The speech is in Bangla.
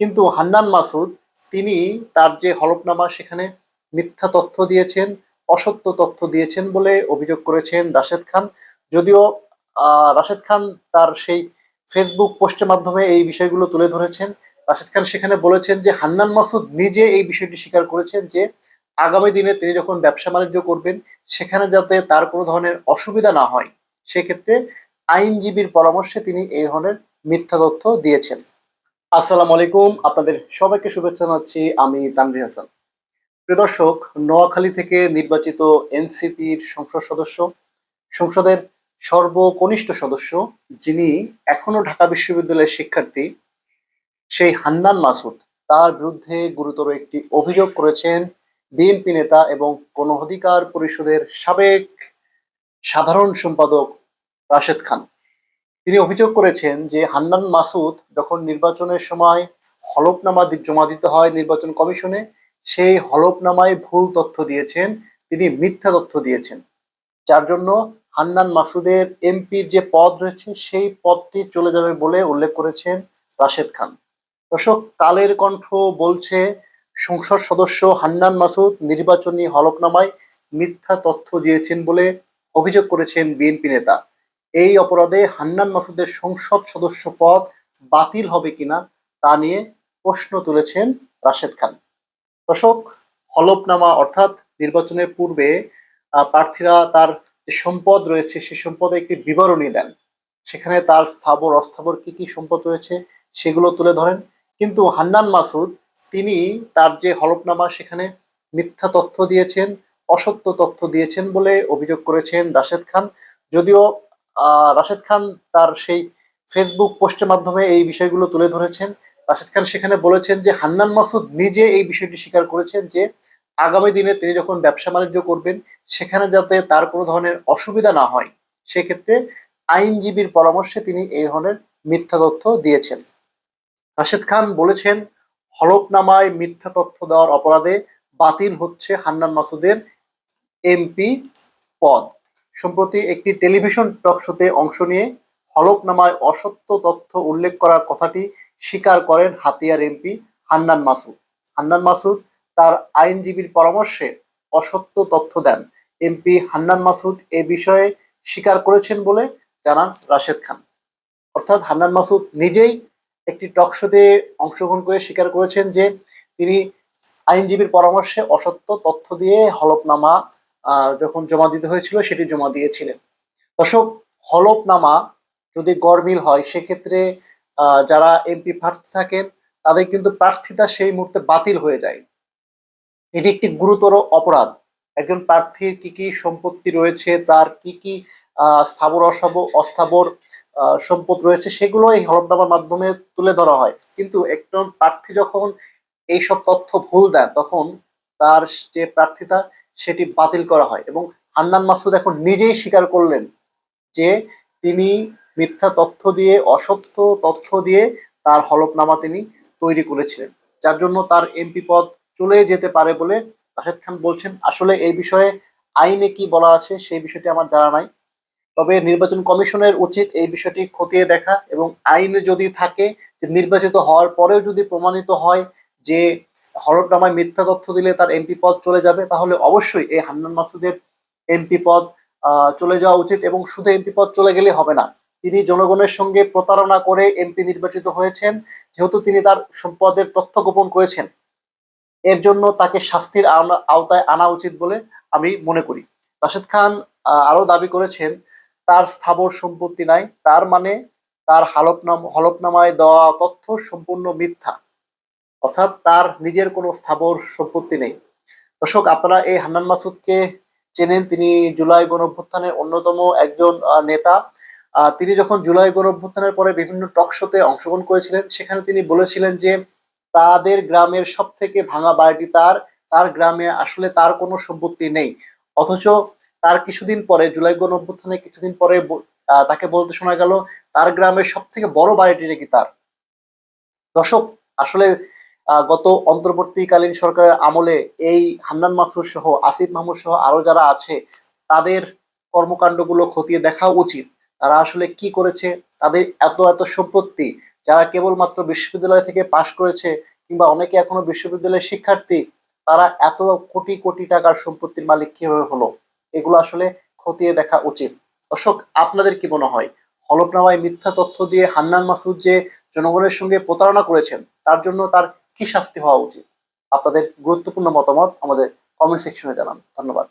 কিন্তু হান্নান মাসুদ তিনি তার যে হলফনামা সেখানে মিথ্যা তথ্য দিয়েছেন, অসত্য তথ্য দিয়েছেন বলে অভিযোগ করেছেন রাশেদ খান। যদিও রাশেদ খান তার সেই ফেসবুক পোস্টের মাধ্যমে এই বিষয়গুলো তুলে ধরেছেন। রাশেদ খান সেখানে বলেছেন যে হান্নান মাসুদ নিজে এই বিষয়টি স্বীকার করেছেন যে আগামী দিনে তিনি যখন ব্যবসা বাণিজ্য করবেন সেখানে যাতে তার কোনো ধরনের অসুবিধা না হয়, সেক্ষেত্রে আইনজীবীর পরামর্শে তিনি এই ধরনের মিথ্যা তথ্য দিয়েছেন। আসসালামু আলাইকুম, আপনাদের সবাইকে শুভেচ্ছা জানাচ্ছি। আমি তানভীর হাসান। প্রিয় দর্শক, নোয়াখালী থেকে নির্বাচিত এনসিপির সংসদ সদস্য, সংসদের সর্বকনিষ্ঠ সদস্য, যিনি এখনো ঢাকা বিশ্ববিদ্যালয়ের শিক্ষার্থী, সেই হান্নান মাসুদ তার বিরুদ্ধে গুরুতর একটি অভিযোগ করেছেন বিএনপি নেতা এবং গণ অধিকার পরিষদের সাবেক সাধারণ সম্পাদক রাশেদ খান। তিনি অভিযোগ করেছেন যে হান্নান মাসুদ যখন নির্বাচনের সময় হলফনামা জমা দিতে হয় নির্বাচন কমিশনে, সেই হলফনামায় ভুল তথ্য দিয়েছেন, তিনি মিথ্যা তথ্য দিয়েছেন, যার জন্য হান্নান মাসুদের এমপির যে পদ রয়েছে সেই পদটি চলে যাবে বলে উল্লেখ করেছেন রাশেদ খান। দর্শক, কালের কণ্ঠ বলছে সংসদ সদস্য হান্নান মাসুদ নির্বাচনী হলফনামায় মিথ্যা তথ্য দিয়েছেন বলে অভিযোগ করেছেন বিএনপি নেতা। এই অপরাধে হান্নান মাসুদের সংসদ সদস্য পদ বাতিল হবে কিনা তা নিয়ে প্রশ্ন তুলেছেন রাশেদ খান। দর্শক, হলফনামা অর্থাৎ নির্বাচনের পূর্বে প্রার্থীরা তার যে সম্পদ রয়েছে সেই সম্পদে একটি বিবরণী দেন, সেখানে তার স্থাবর অস্থাবর কি কি সম্পদ রয়েছে সেগুলো তুলে ধরেন। কিন্তু হান্নান মাসুদ তিনি তার যে হলফনামা সেখানে মিথ্যা তথ্য দিয়েছেন, অসত্য তথ্য দিয়েছেন বলে অভিযোগ করেছেন রাশেদ খান। যদিও রাশেদ খান তার সেই ফেসবুক পোস্টের মাধ্যমে এই বিষয়গুলো তুলে ধরেছেন। রাশেদ খান সেখানে বলেছেন যে হান্নান মাসুদ নিজে এই বিষয়টি স্বীকার করেছেন যে আগামী দিনে তিনি যখন ব্যবসা বাণিজ্য করবেন সেখানে যাতে তার কোনো ধরনের অসুবিধা না হয়, সেক্ষেত্রে আইনজীবীর পরামর্শে তিনি এই ধরনের মিথ্যা তথ্য দিয়েছেন। রাশেদ খান বলেছেন হলফনামায় মিথ্যা তথ্য দেওয়ার অপরাধে বাতিল হচ্ছে হান্নান মাসুদের এমপি পদ। সম্প্রতি একটি টেলিভিশন টক শোতে অংশ নিয়ে হলফনামায় অসত্য তথ্য উল্লেখ করার কথাটি স্বীকার করেন হাতিয়ার এমপি হান্নান মাসুদ। হান্নান মাসুদ তার আইনজীবীর পরামর্শে অসত্য তথ্য দেন। এমপি হান্নান মাসুদ এ বিষয়ে স্বীকার করেছেন বলে জানান রাশেদ খান। অর্থাৎ হান্নান মাসুদ নিজেই একটি টক শোতে অংশগ্রহণ করে স্বীকার করেছেন যে তিনি আইনজীবীর পরামর্শে অসত্য তথ্য দিয়ে হলফনামা যখন জমা দিতে হয়েছিল সেটি জমা দিয়েছিলেন। দর্শক, হলফনামা যদি গরমিল হয় সেক্ষেত্রে যারা এমপি প্রার্থী থাকেন তাদের কিন্তু প্রার্থিতা সেই মুহূর্তে বাতিল হয়ে যায়। এটি একটি গুরুতর অপরাধ। একজন প্রার্থীর কি কি সম্পত্তি রয়েছে, তার কি কি স্থাবর অস্থাবর সম্পদ রয়েছে সেগুলো এই হলফনামার মাধ্যমে তুলে ধরা হয়। কিন্তু একজন প্রার্থী যখন এইসব তথ্য ভুল দেন তখন তার যে প্রার্থিতা সেটি বাতিল করা হয়। এবং হান্নান মাসুদ এখন নিজেই স্বীকার করলেন যে তিনি মিথ্যা তথ্য দিয়ে, অসত্য তথ্য দিয়ে তার হলফনামা তিনি তৈরি করেছিলেন, যার জন্য তার এমপি পদ চলে যেতে পারে বলে রাশেদ খান বলছেন। আসলে এই বিষয়ে আইনে কি বলা আছে সেই বিষয়টি আমার জানা নাই, তবে নির্বাচন কমিশনের উচিত এই বিষয়টি খতিয়ে দেখা এবং আইনে যদি থাকে যে নির্বাচিত হওয়ার পরেও যদি প্রমাণিত হয় যে হলফনামায় মিথ্যা তথ্য দিলে তার এমপি পদ চলে যাবে, তাহলে অবশ্যই এই হান্নান মাসুদের এমপি পদ চলে যাওয়া উচিত। এবং শুধু এমপি পদ চলে গেলে হবে না, তিনি জনগণের সঙ্গে প্রতারণা করে এমপি নির্বাচিত হয়েছেন, যেহেতু তিনি তার সম্পদের তথ্য গোপন করেছেন, এর জন্য তাকে শাস্তির আওতায় আনা উচিত বলে আমি মনে করি। রাশেদ খান আরো দাবি করেছেন তার স্থাবর সম্পত্তি নাই, তার মানে তার হলফনামায় দেওয়া তথ্য সম্পূর্ণ মিথ্যা, অর্থাৎ তার নিজের কোনো স্থাবর সম্পত্তি নেই। দর্শক, আপনারা এই হান্নান মাসুদকে চেনেন, তিনি জুলাই গণঅভ্যুত্থানের অন্যতম একজন নেতা। তিনি যখন জুলাই গণঅভ্যুত্থানের পরে বিভিন্ন টক শোতে অংশগ্রহণ করেছিলেন সেখানে তিনি বলেছিলেন যে তাদের গ্রামের সব থেকে ভাঙা বাড়িটি তার, তার গ্রামে আসলে তার কোনো সম্পত্তি নেই। অথচ তার কিছুদিন পরে, জুলাই গণঅভ্যুত্থানে কিছুদিন পরে তাকে বলতে শোনা গেল তার গ্রামের সব থেকে বড় বাড়িটি নাকি তার। দর্শক, আসলে গত অন্তর্বর্তীকালীন সরকারের আমলে এই হান্নান মাসুদ সহ আসিফ মাহমুদ সহ আরো যারা আছে তাদের কর্মকাণ্ডগুলো খতিয়ে দেখা উচিত। তারা আসলে কি করেছে, তাদের এত এত সম্পত্তি, যারা কেবলমাত্র বিশ্ববিদ্যালয় থেকে পাশ করেছে কিংবা অনেকে এখনো বিশ্ববিদ্যালয়ের শিক্ষার্থী, তারা এত কোটি কোটি টাকার সম্পত্তির মালিক কিভাবে হলো? এগুলো আসলে খতিয়ে দেখা উচিত। দর্শক, আপনাদের কি মনে হয় হলফনামায় মিথ্যা তথ্য দিয়ে হান্নান মাসুদ যে জনগণের সঙ্গে প্রতারণা করেছেন, তার জন্য তার কি শাস্তি হওয়া উচিত? আপনাদের গুরুত্বপূর্ণ মতামত আমাদের কমেন্ট সেকশনে জানান। ধন্যবাদ।